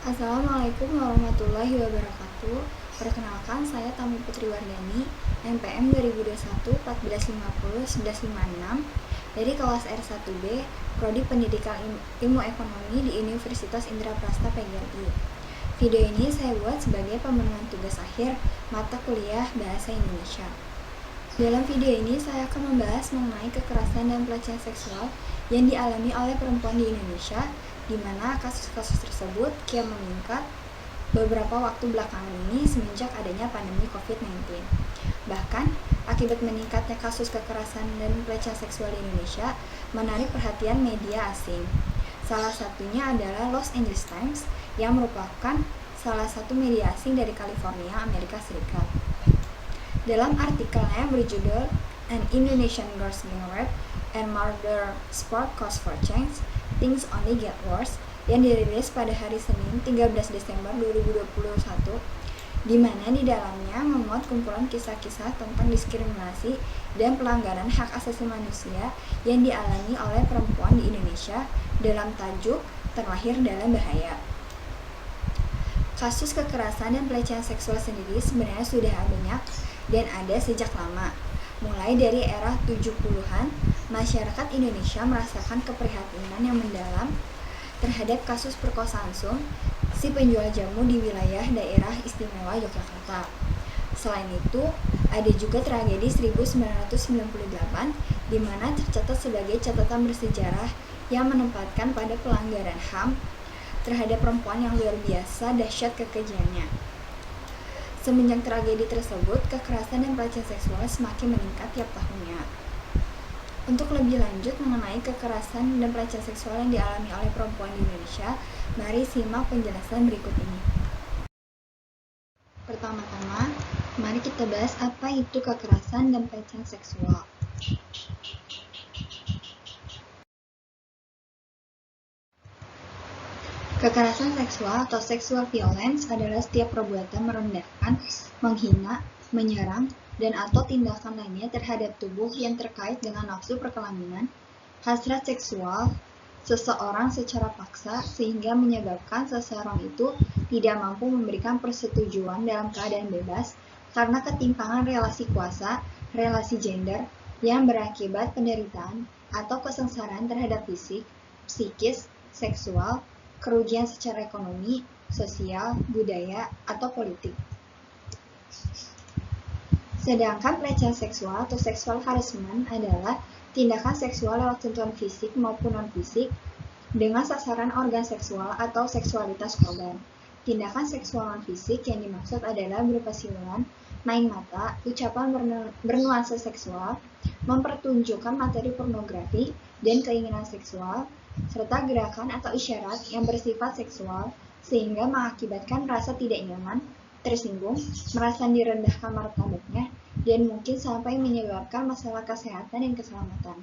Assalamualaikum warahmatullahi wabarakatuh. Perkenalkan, saya Tami Putri Wardani, NPM 2021 1450 1156 dari kelas R1B, Prodi Pendidikan Ilmu Ekonomi di Universitas Indraprasta PGRI. Video ini saya buat sebagai pemenuhan tugas akhir mata kuliah Bahasa Indonesia. Dalam video ini saya akan membahas mengenai kekerasan dan pelecehan seksual yang dialami oleh perempuan di Indonesia, di mana kasus-kasus tersebut kian meningkat beberapa waktu belakangan ini semenjak adanya pandemi COVID-19. Bahkan, akibat meningkatnya kasus kekerasan dan pelecehan seksual di Indonesia menarik perhatian media asing. Salah satunya adalah Los Angeles Times yang merupakan salah satu media asing dari California, Amerika Serikat. Dalam artikelnya berjudul An Indonesian Girls Being Raped and Murder Spark Cause for Change, Things Only Get Worse, yang dirilis pada hari Senin 13 Desember 2021, di mana di dalamnya memuat kumpulan kisah-kisah tentang diskriminasi dan pelanggaran hak asasi manusia yang dialami oleh perempuan di Indonesia dalam tajuk Terlahir dalam Bahaya. Kasus kekerasan dan pelecehan seksual sendiri sebenarnya sudah banyak dan ada sejak lama. Mulai dari era 70-an, masyarakat Indonesia merasakan keprihatinan yang mendalam terhadap kasus perkosaan si penjual jamu di wilayah daerah istimewa Yogyakarta. Selain itu, ada juga tragedi 1998 di mana tercatat sebagai catatan bersejarah yang menempatkan pada pelanggaran HAM terhadap perempuan yang luar biasa dahsyat kekejiannya. Semenjak tragedi tersebut, kekerasan dan pelecehan seksual semakin meningkat tiap tahunnya. Untuk lebih lanjut mengenai kekerasan dan pelecehan seksual yang dialami oleh perempuan di Indonesia, mari simak penjelasan berikut ini. Pertama-tama, mari kita bahas apa itu kekerasan dan pelecehan seksual. Kekerasan seksual atau sexual violence adalah setiap perbuatan merendahkan, menghina, menyerang, dan atau tindakan lainnya terhadap tubuh yang terkait dengan nafsu perkelaminan, hasrat seksual seseorang secara paksa sehingga menyebabkan seseorang itu tidak mampu memberikan persetujuan dalam keadaan bebas karena ketimpangan relasi kuasa, relasi gender yang berakibat penderitaan atau kesengsaraan terhadap fisik, psikis, seksual, kerugian secara ekonomi, sosial, budaya, atau politik. Sedangkan pelecehan seksual atau sexual harassment adalah tindakan seksual lewat sentuhan fisik maupun non-fisik dengan sasaran organ seksual atau seksualitas korban. Tindakan seksual non-fisik yang dimaksud adalah berupa siluman, main mata, ucapan bernuansa seksual, mempertunjukkan materi pornografi dan keinginan seksual, serta gerakan atau isyarat yang bersifat seksual sehingga mengakibatkan rasa tidak nyaman, tersinggung, merasa direndahkan martabatnya, dan mungkin sampai menyebabkan masalah kesehatan dan keselamatan.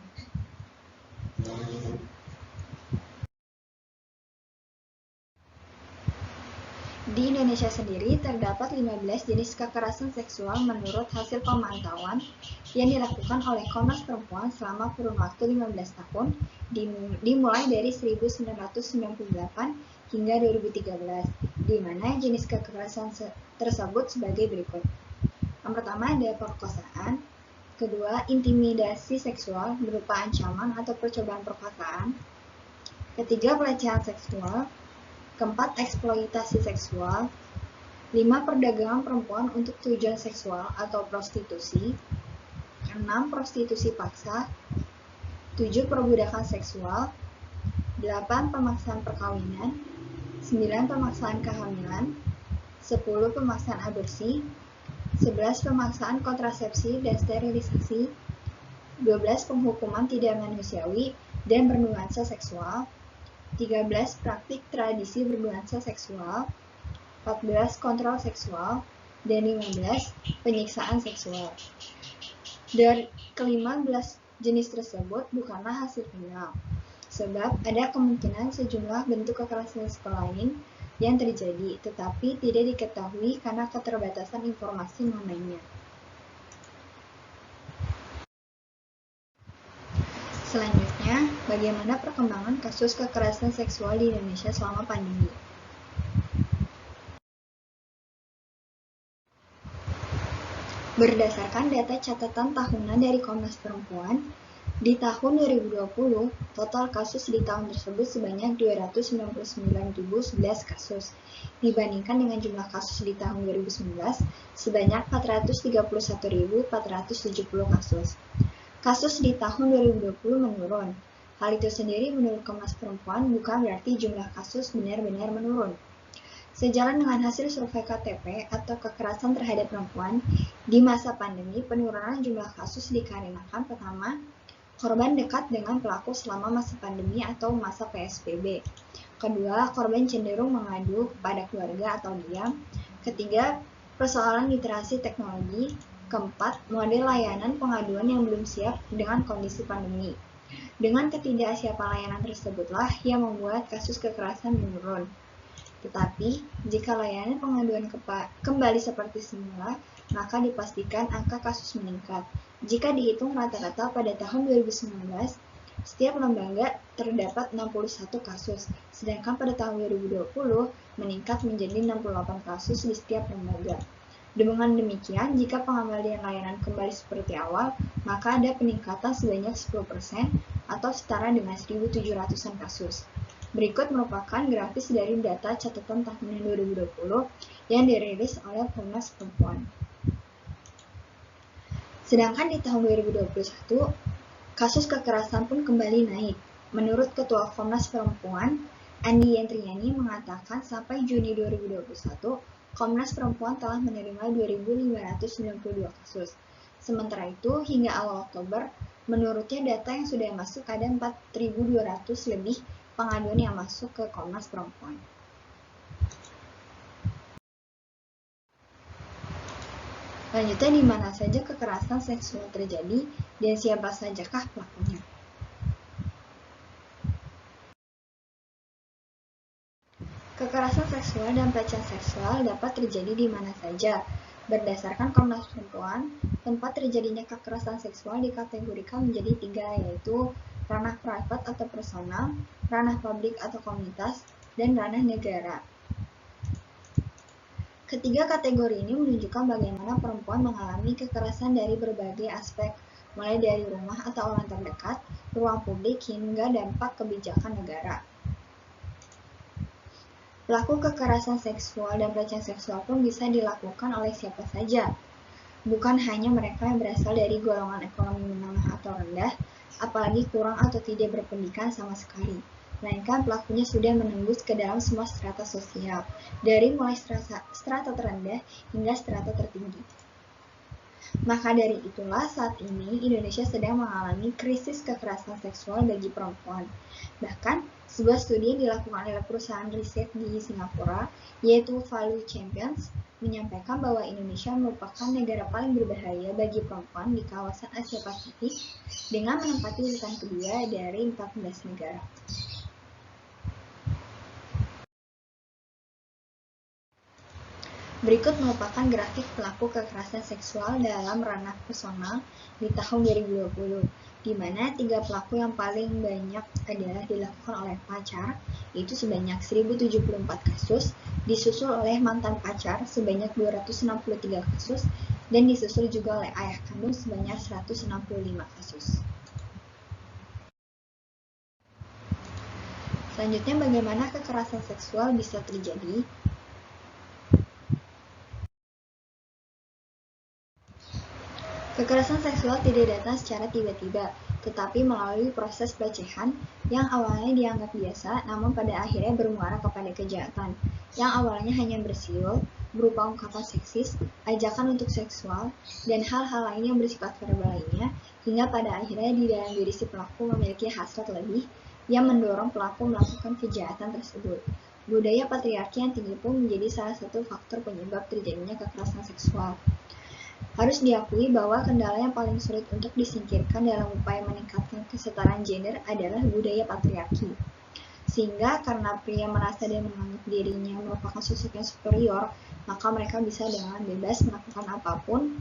Di Indonesia sendiri terdapat 15 jenis kekerasan seksual menurut hasil pemantauan yang dilakukan oleh Komnas Perempuan selama kurun waktu 15 tahun dimulai dari 1998 hingga 2013, di mana jenis kekerasan tersebut sebagai berikut. Yang pertama ada perkosaan, kedua intimidasi seksual berupa ancaman atau percobaan perkosaan, ketiga pelecehan seksual, keempat eksploitasi seksual, 5 perdagangan perempuan untuk tujuan seksual atau prostitusi, 6 prostitusi paksa, 7 perbudakan seksual, 8 pemaksaan perkawinan, 9 pemaksaan kehamilan, 10 pemaksaan aborsi, 11 pemaksaan kontrasepsi dan sterilisasi, 12 penghukuman tidak manusiawi dan bernuansa seksual, 13 praktik tradisi bernuansa seksual, 14 kontrol seksual, dan 15 penyiksaan seksual. Dari ke-15 jenis tersebut bukanlah hasil final, sebab ada kemungkinan sejumlah bentuk kekerasan seksual lain yang terjadi, tetapi tidak diketahui karena keterbatasan informasi mengenainya. Selanjutnya, bagaimana perkembangan kasus kekerasan seksual di Indonesia selama pandemi? Berdasarkan data catatan tahunan dari Komnas Perempuan, di tahun 2020, total kasus di tahun tersebut sebanyak 299.011 kasus, dibandingkan dengan jumlah kasus di tahun 2019 sebanyak 431.470 kasus. Kasus di tahun 2020 menurun. Hal itu sendiri menurut Komnas Perempuan bukan berarti jumlah kasus benar-benar menurun. Sejalan dengan hasil survei KTP atau kekerasan terhadap perempuan, di masa pandemi penurunan jumlah kasus dikarenakan pertama, korban dekat dengan pelaku selama masa pandemi atau masa PSBB. Kedua, korban cenderung mengadu kepada keluarga atau diam. Ketiga, persoalan literasi teknologi. Keempat, model layanan pengaduan yang belum siap dengan kondisi pandemi. Dengan ketidaksiapan layanan tersebutlah yang membuat kasus kekerasan menurun. Tetapi, jika layanan pengaduan kembali seperti semula, maka dipastikan angka kasus meningkat. Jika dihitung rata-rata pada tahun 2019, setiap lembaga terdapat 61 kasus, sedangkan pada tahun 2020 meningkat menjadi 68 kasus di setiap lembaga. Dengan demikian, jika pengembalian layanan kembali seperti awal, maka ada peningkatan sebanyak 10% atau setara dengan 1.700-an kasus. Berikut merupakan grafis dari data catatan tahunan 2020 yang dirilis oleh Komnas Perempuan. Sedangkan di tahun 2021, kasus kekerasan pun kembali naik. Menurut Ketua Komnas Perempuan, Andi Yentriani mengatakan sampai Juni 2021, Komnas Perempuan telah menerima 2.592 kasus. Sementara itu, hingga awal Oktober, menurutnya data yang sudah masuk ada 4.200 lebih pengaduan yang masuk ke Komnas Perempuan. Selanjutnya, di mana saja kekerasan seksual terjadi dan siapa sajakah pelakunya? Kekerasan seksual dan pelecehan seksual dapat terjadi di mana saja. Berdasarkan Komnas Perempuan, tempat terjadinya kekerasan seksual dikategorikan menjadi 3, yaitu ranah privat atau personal, ranah publik atau komunitas, dan ranah negara. Ketiga kategori ini menunjukkan bagaimana perempuan mengalami kekerasan dari berbagai aspek, mulai dari rumah atau orang terdekat, ruang publik, hingga dampak kebijakan negara. Pelaku kekerasan seksual dan pelecehan seksual pun bisa dilakukan oleh siapa saja, bukan hanya mereka yang berasal dari golongan ekonomi menengah atau rendah, apalagi kurang atau tidak berpendidikan sama sekali, melainkan pelakunya sudah menembus ke dalam semua strata sosial, dari mulai strata terendah hingga strata tertinggi. Maka dari itulah saat ini Indonesia sedang mengalami krisis kekerasan seksual bagi perempuan. Bahkan, sebuah studi yang dilakukan oleh perusahaan riset di Singapura, yaitu Value Champions, menyampaikan bahwa Indonesia merupakan negara paling berbahaya bagi perempuan di kawasan Asia Pasifik dengan menempati urutan kedua dari 14 negara. Berikut merupakan grafik pelaku kekerasan seksual dalam ranah personal di tahun 2020, di mana 3 pelaku yang paling banyak adalah dilakukan oleh pacar, yaitu sebanyak 1.074 kasus, disusul oleh mantan pacar sebanyak 263 kasus, dan disusul juga oleh ayah kandung sebanyak 165 kasus. Selanjutnya, bagaimana kekerasan seksual bisa terjadi? Kekerasan seksual tidak datang secara tiba-tiba, tetapi melalui proses pelecehan yang awalnya dianggap biasa, namun pada akhirnya bermuara kepada kejahatan, yang awalnya hanya bersiul, berupa ungkapan seksis, ajakan untuk seksual, dan hal-hal lain yang bersifat verbal lainnya, hingga pada akhirnya di dalam diri si pelaku memiliki hasrat lebih yang mendorong pelaku melakukan kejahatan tersebut. Budaya patriarki yang tinggi pun menjadi salah satu faktor penyebab terjadinya kekerasan seksual. Harus diakui bahwa kendala yang paling sulit untuk disingkirkan dalam upaya meningkatkan kesetaraan gender adalah budaya patriarki. Sehingga karena pria merasa dan menganggap dirinya merupakan sosok yang superior, maka mereka bisa dengan bebas melakukan apapun,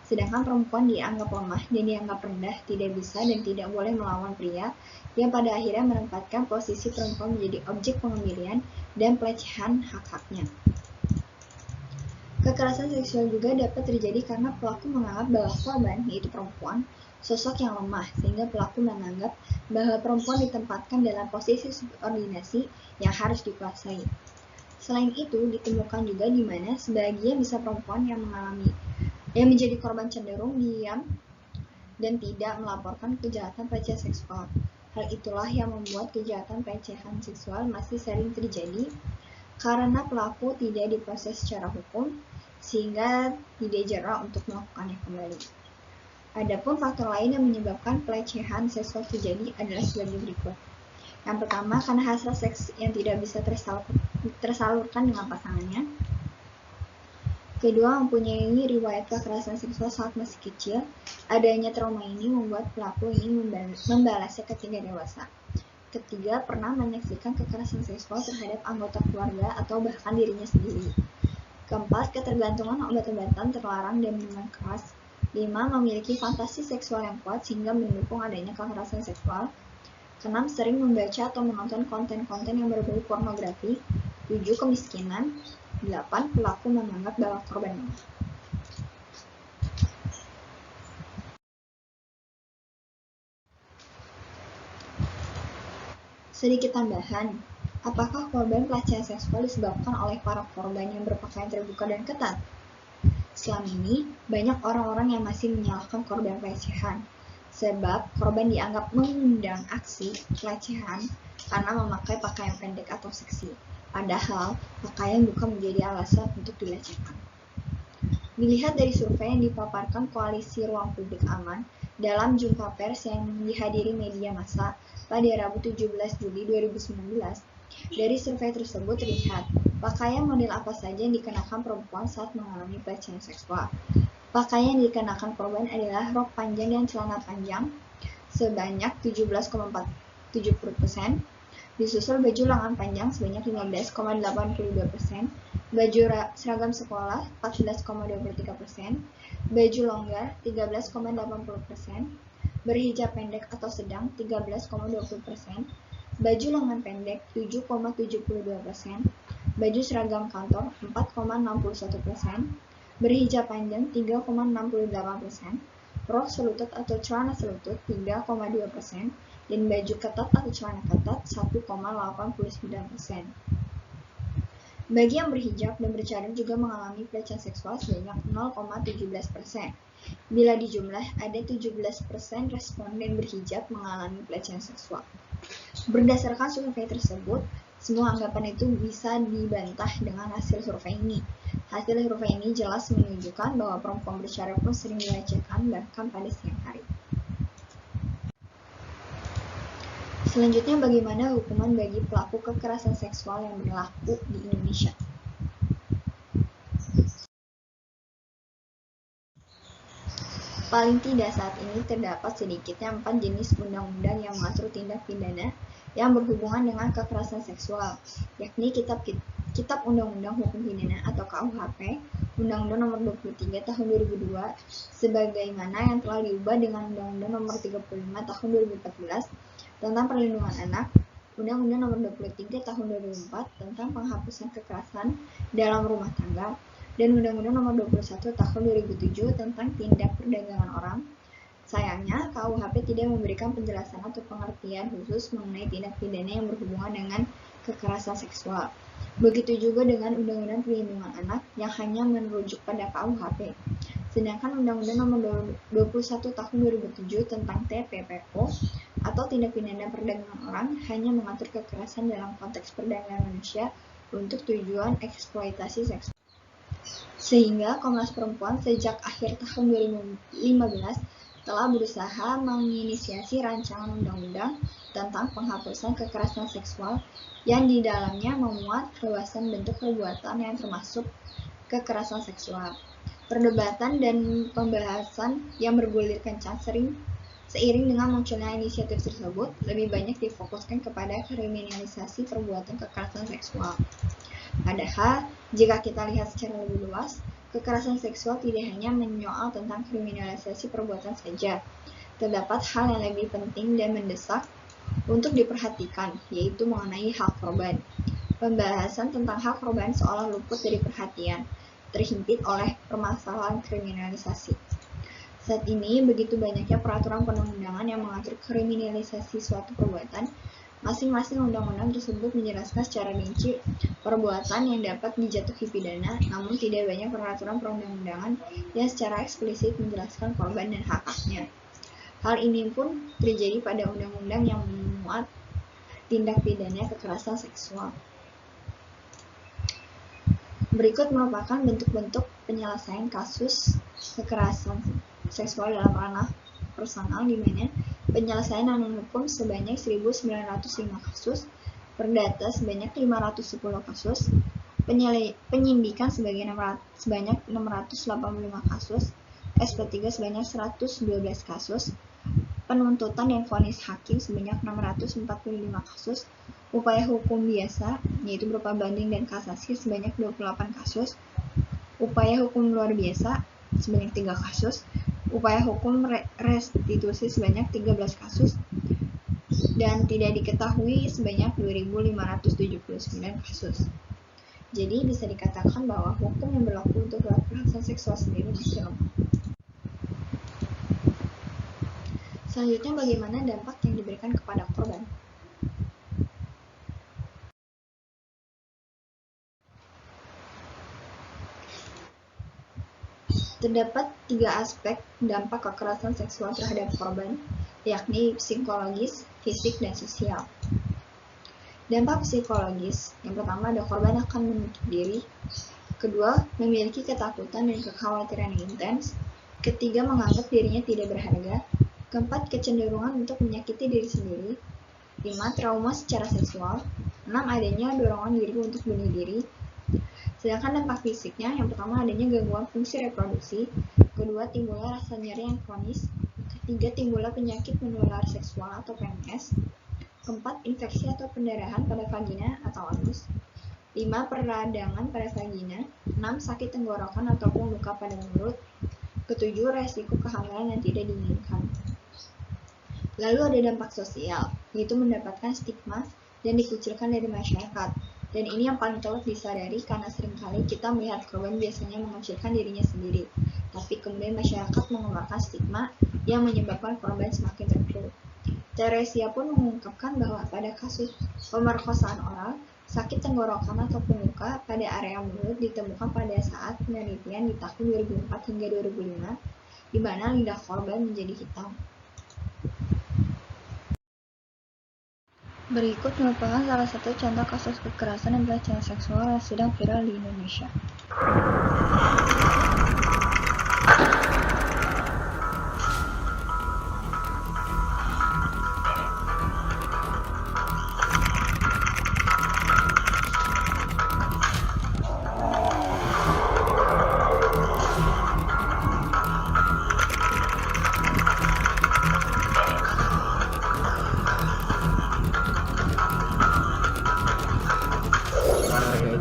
sedangkan perempuan dianggap lemah dan dianggap rendah, tidak bisa dan tidak boleh melawan pria, yang pada akhirnya menempatkan posisi perempuan menjadi objek pengemilian dan pelecehan hak-haknya. Kekerasan seksual juga dapat terjadi karena pelaku menganggap bahwa korban, yaitu perempuan, sosok yang lemah, sehingga pelaku menganggap bahwa perempuan ditempatkan dalam posisi subordinasi yang harus dikuasai. Selain itu, ditemukan juga di mana sebagian besar perempuan yang menjadi korban cenderung diam dan tidak melaporkan kejahatan pelecehan seksual. Hal itulah yang membuat kejahatan pelecehan seksual masih sering terjadi karena pelaku tidak diproses secara hukum sehingga tidak jerah untuk melakukannya kembali. Adapun faktor lain yang menyebabkan pelecehan seksual terjadi adalah sebagai berikut. Yang pertama, karena hasrat seks yang tidak bisa tersalurkan dengan pasangannya. Kedua, mempunyai riwayat kekerasan seksual saat masih kecil. Adanya trauma ini membuat pelaku ingin membalasnya ketika dewasa. Ketiga, pernah menyaksikan kekerasan seksual terhadap anggota keluarga atau bahkan dirinya sendiri. Keempat, ketergantungan obat-obatan terlarang dan minuman keras. 5. Memiliki fantasi seksual yang kuat sehingga mendukung adanya kekerasan seksual. 6. Sering membaca atau menonton konten-konten yang berbau pornografi. 7. Kemiskinan. 8. Pelaku menganggap bahwa korban lemah. Sedikit tambahan, apakah korban pelecehan seksual disebabkan oleh para korban yang berpakaian terbuka dan ketat? Selama ini, banyak orang-orang yang masih menyalahkan korban pelecehan, sebab korban dianggap mengundang aksi pelecehan karena memakai pakaian pendek atau seksi. Padahal, pakaian bukan menjadi alasan untuk dilecehkan. Dilihat dari survei yang dipaparkan Koalisi Ruang Publik Aman dalam jumpa pers yang dihadiri media massa pada Rabu 17 Juli 2019, dari survei tersebut terlihat pakaian model apa saja yang dikenakan perempuan saat mengalami pelecehan seksual. Pakaian yang dikenakan korban adalah rok panjang dan celana panjang sebanyak 17,47%, disusul baju lengan panjang sebanyak 15,82%, baju seragam sekolah 14,23%, baju longgar 13,80%, berhijab pendek atau sedang 13,20%, baju lengan pendek 7,72%, baju seragam kantor 4,61%, berhijab panjang 3,68%, rok selutut atau celana selutut 3,2%, dan baju ketat atau celana ketat 1,89%. Bagi yang berhijab dan bercadar juga mengalami pelecehan seksual sebanyak 0,17%. Bila dijumlah, ada 17% responden berhijab mengalami pelecehan seksual. Berdasarkan survei tersebut, semua anggapan itu bisa dibantah dengan hasil survei ini. Hasil survei ini jelas menunjukkan bahwa perempuan bercadar pun sering dilecehkan bahkan pada siang hari. Selanjutnya, bagaimana hukuman bagi pelaku kekerasan seksual yang berlaku di Indonesia? Paling tidak saat ini terdapat sedikitnya 4 jenis undang-undang yang mengatur tindak pidana yang berhubungan dengan kekerasan seksual, yakni Kitab Undang-Undang Hukum Pidana atau KUHP, Undang-Undang Nomor 23 Tahun 2002, sebagaimana yang telah diubah dengan Undang-Undang Nomor 35 Tahun 2014 tentang Perlindungan Anak, Undang-Undang Nomor 23 Tahun 2004 tentang Penghapusan Kekerasan dalam Rumah Tangga, dan Undang-Undang Nomor 21 Tahun 2007 tentang Tindak Perdagangan Orang. Sayangnya, KUHP tidak memberikan penjelasan atau pengertian khusus mengenai tindak pidana yang berhubungan dengan kekerasan seksual. Begitu juga dengan Undang-Undang Perlindungan Anak yang hanya merujuk pada KUHP. Sedangkan Undang-Undang Nomor 21 Tahun 2007 tentang TPPO atau Tindak Pidana Perdagangan Orang hanya mengatur kekerasan dalam konteks perdagangan manusia untuk tujuan eksploitasi seksual. Sehingga Komnas Perempuan sejak akhir tahun 2015 telah berusaha menginisiasi rancangan undang-undang tentang penghapusan kekerasan seksual yang di dalamnya memuat luasan bentuk perbuatan yang termasuk kekerasan seksual. Perdebatan dan pembahasan yang bergulir kencang seiring dengan munculnya inisiatif tersebut lebih banyak difokuskan kepada kriminalisasi perbuatan kekerasan seksual. Padahal, jika kita lihat secara lebih luas, kekerasan seksual tidak hanya menyoal tentang kriminalisasi perbuatan saja. Terdapat hal yang lebih penting dan mendesak untuk diperhatikan, yaitu mengenai hak korban. Pembahasan tentang hak korban seolah luput dari perhatian. terhimpit oleh permasalahan kriminalisasi. Saat ini, begitu banyaknya peraturan perundang-undangan yang mengatur kriminalisasi suatu perbuatan. Masing-masing undang-undang tersebut menjelaskan secara rinci perbuatan yang dapat dijatuhi pidana, namun tidak banyak peraturan perundang-undangan yang secara eksplisit menjelaskan korban dan hak-haknya. Hal ini pun terjadi pada undang-undang yang memuat tindak pidana kekerasan seksual. Berikut merupakan bentuk-bentuk penyelesaian kasus kekerasan seksual dalam ranah personal, di mana penyelesaian non hukum sebanyak 1.905 kasus, perdata sebanyak 510 kasus, penyidikan sebanyak 685 kasus, SP3 sebanyak 112 kasus, penuntutan dan vonis hakim sebanyak 645 kasus, upaya hukum biasa yaitu berupa banding dan kasasi sebanyak 28 kasus, upaya hukum luar biasa sebanyak 3 kasus, upaya hukum restitusi sebanyak 13 kasus, dan tidak diketahui sebanyak 2.579 kasus. Jadi bisa dikatakan bahwa hukum yang berlaku untuk kekerasan seksual sendiri masih lemah. Selanjutnya, bagaimana dampak yang diberikan kepada korban? Terdapat 3 aspek dampak kekerasan seksual terhadap korban, yakni psikologis, fisik, dan sosial. Dampak psikologis, yang pertama ada korban akan menutup diri, kedua memiliki ketakutan dan kekhawatiran yang intens, ketiga menganggap dirinya tidak berharga, keempat kecenderungan untuk menyakiti diri sendiri, 5 trauma secara seksual, 6 adanya dorongan diri untuk bunuh diri. Sedangkan dampak fisiknya, yang pertama adanya gangguan fungsi reproduksi, kedua timbulnya rasa nyeri yang kronis, ketiga timbulnya penyakit menular seksual atau PMS, keempat infeksi atau pendarahan pada vagina atau anus, 5 peradangan pada vagina, 6 sakit tenggorokan ataupun luka pada mulut, ketujuh resiko kehamilan yang tidak diinginkan. Lalu ada dampak sosial, yaitu mendapatkan stigma dan dikucilkan dari masyarakat. Dan ini yang paling telat disadari karena seringkali kita melihat korban biasanya mengecilkan dirinya sendiri, tapi kemudian masyarakat mengeluarkan stigma yang menyebabkan korban semakin terpuruk. Teresia pun mengungkapkan bahwa pada kasus pemerkosaan oral, sakit tenggorokan ataupun luka pada area mulut ditemukan pada saat penelitian di tahun 2004 hingga 2005, di mana lidah korban menjadi hitam. Berikut merupakan salah satu contoh kasus kekerasan dan pelecehan seksual yang sedang viral di Indonesia.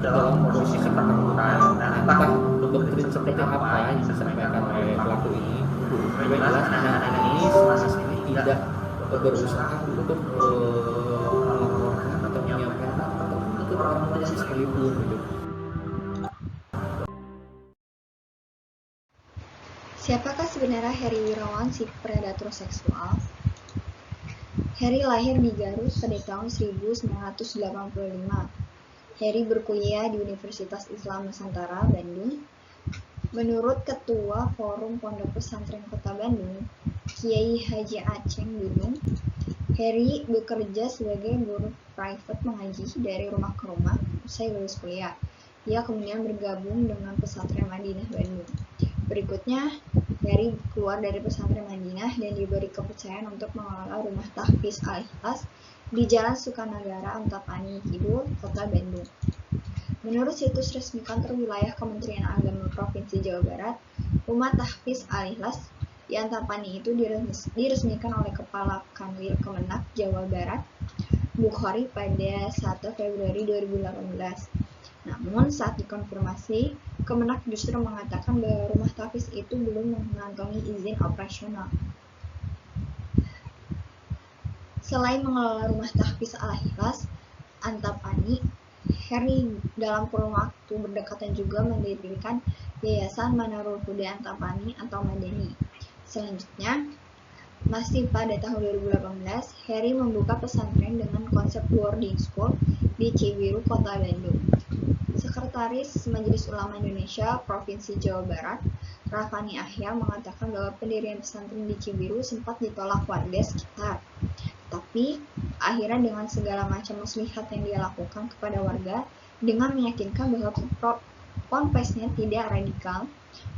Dalam posisi ketakutan, entah doktrin seperti apa yang disampaikan oleh pelaku ini, yang jelas anak-anak ini semasa ini tidak berusaha untuk melaporkan atau menyampaikan atau untuk orang lain sekalipun gitu. Siapakah sebenarnya Heri Wirawan, si predator seksual? Heri lahir di Garut pada tahun 1985. Heri berkuliah di Universitas Islam Nusantara, Bandung. Menurut Ketua Forum Pondok Pesantren Kota Bandung, Kiai Haji Aceng Dudung, Heri bekerja sebagai guru private mengaji dari rumah ke rumah usai lulus kuliah. Ia kemudian bergabung dengan Pesantren Madinah Bandung. Berikutnya, Heri keluar dari Pesantren Madinah dan diberi kepercayaan untuk mengelola rumah tahfiz Al-Ikhlas di Jalan Sukanagara, Antapani Kidul, Kota Bandung. Menurut situs resmi kantor wilayah Kementerian Agama Provinsi Jawa Barat, rumah tahfiz Al-Ikhlas di Antapani itu diresmikan oleh Kepala Kanwil Kemenak Jawa Barat, Bukhari pada 1 Februari 2018. Namun saat dikonfirmasi, Kemenak justru mengatakan bahwa rumah tahfiz itu belum mengantongi izin operasional. Selain mengelola rumah tahfiz Al-Ikhlas Antapani, Heri dalam kurun waktu berdekatan juga mendirikan Yayasan Manarul Huda Antapani atau Madani. Selanjutnya, masih pada tahun 2018, Heri membuka pesantren dengan konsep boarding school di Cibiru, Kota Bandung. Sekretaris Majelis Ulama Indonesia Provinsi Jawa Barat, Rafani Ahya, mengatakan bahwa pendirian pesantren di Cibiru sempat ditolak warga sekitar. Tapi, akhirnya dengan segala macam muslihat yang dia lakukan kepada warga, dengan meyakinkan bahwa ponpesnya tidak radikal,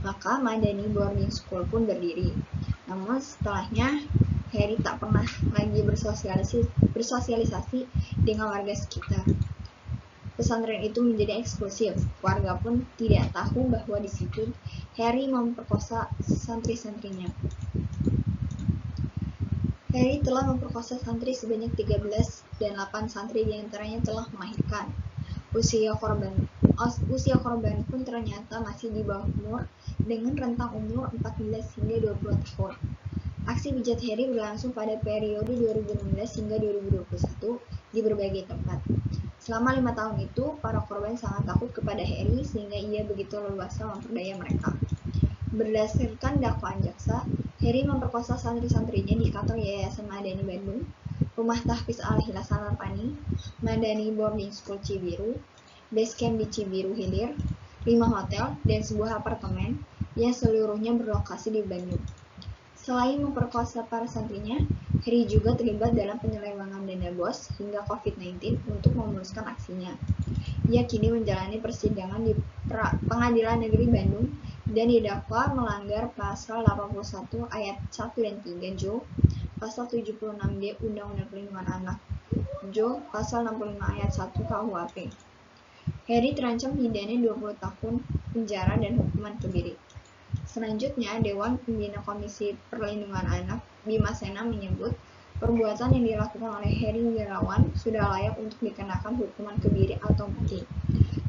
maka Madani Boarding School pun berdiri. Namun setelahnya, Heri tak pernah lagi bersosialisasi dengan warga sekitar. Pesantren itu menjadi eksklusif, warga pun tidak tahu bahwa di situ Heri memperkosa santri-santrinya. Heri telah memperkosa santri sebanyak 13 dan 8 santri diantaranya telah melahirkan. Usia korban pun ternyata masih di bawah umur dengan rentang umur 14 hingga 20 tahun. Aksi bejat Heri berlangsung pada periode 2016 hingga 2021 di berbagai tempat. Selama 5 tahun itu, para korban sangat takut kepada Heri sehingga ia begitu leluasa memperdaya mereka. Berdasarkan dakwaan jaksa, Heri memperkosa santri-santrinya di kantor Yayasan Madani Bandung, Rumah Tahfiz Al-Hilal Antapani, Madani Boarding School Cibiru, base camp di Cibiru Hilir, 5 hotel, dan sebuah apartemen yang seluruhnya berlokasi di Bandung. Selain memperkosa para santrinya, Heri juga terlibat dalam penyelewengan dana BOS hingga COVID-19 untuk memuluskan aksinya. Ia kini menjalani persidangan di Pengadilan Negeri Bandung dan didakwa melanggar pasal 81 ayat 1 dan 3 Jo, pasal 76D Undang-Undang Perlindungan Anak, Jo, pasal 65 ayat 1 KUHP. Heri terancam pidana 20 tahun penjara dan hukuman kebiri. Selanjutnya, Dewan Pembina Komisi Perlindungan Anak Bima Sena menyebut perbuatan yang dilakukan oleh Heri Wirawan sudah layak untuk dikenakan hukuman kebiri atau mati.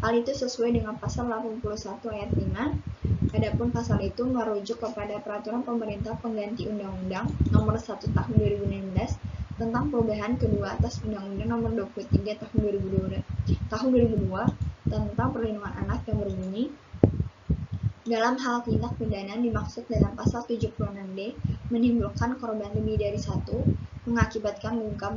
Hal itu sesuai dengan pasal 81 ayat 5. Adapun pasal itu merujuk kepada peraturan pemerintah pengganti Undang-Undang Nomor 1 Tahun 2016 tentang perubahan kedua atas Undang-Undang Nomor 23 Tahun 2002 tentang perlindungan anak yang berbunyi, dalam hal tindak pidana dimaksud dalam pasal 76D menimbulkan korban lebih dari satu, mengakibatkan luka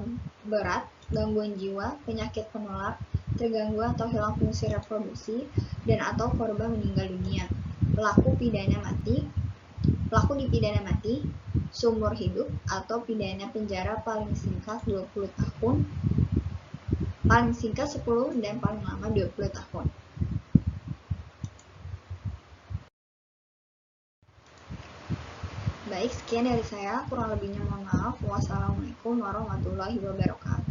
berat, gangguan jiwa, penyakit penular, terganggu atau hilang fungsi reproduksi, dan atau korban meninggal dunia. Pelaku dipidana mati, seumur hidup, atau pidana penjara paling singkat 20 tahun, paling singkat 10 dan paling lama 20 tahun. Baik, sekian dari saya. Kurang lebihnya mohon maaf. Wassalamualaikum warahmatullahi wabarakatuh.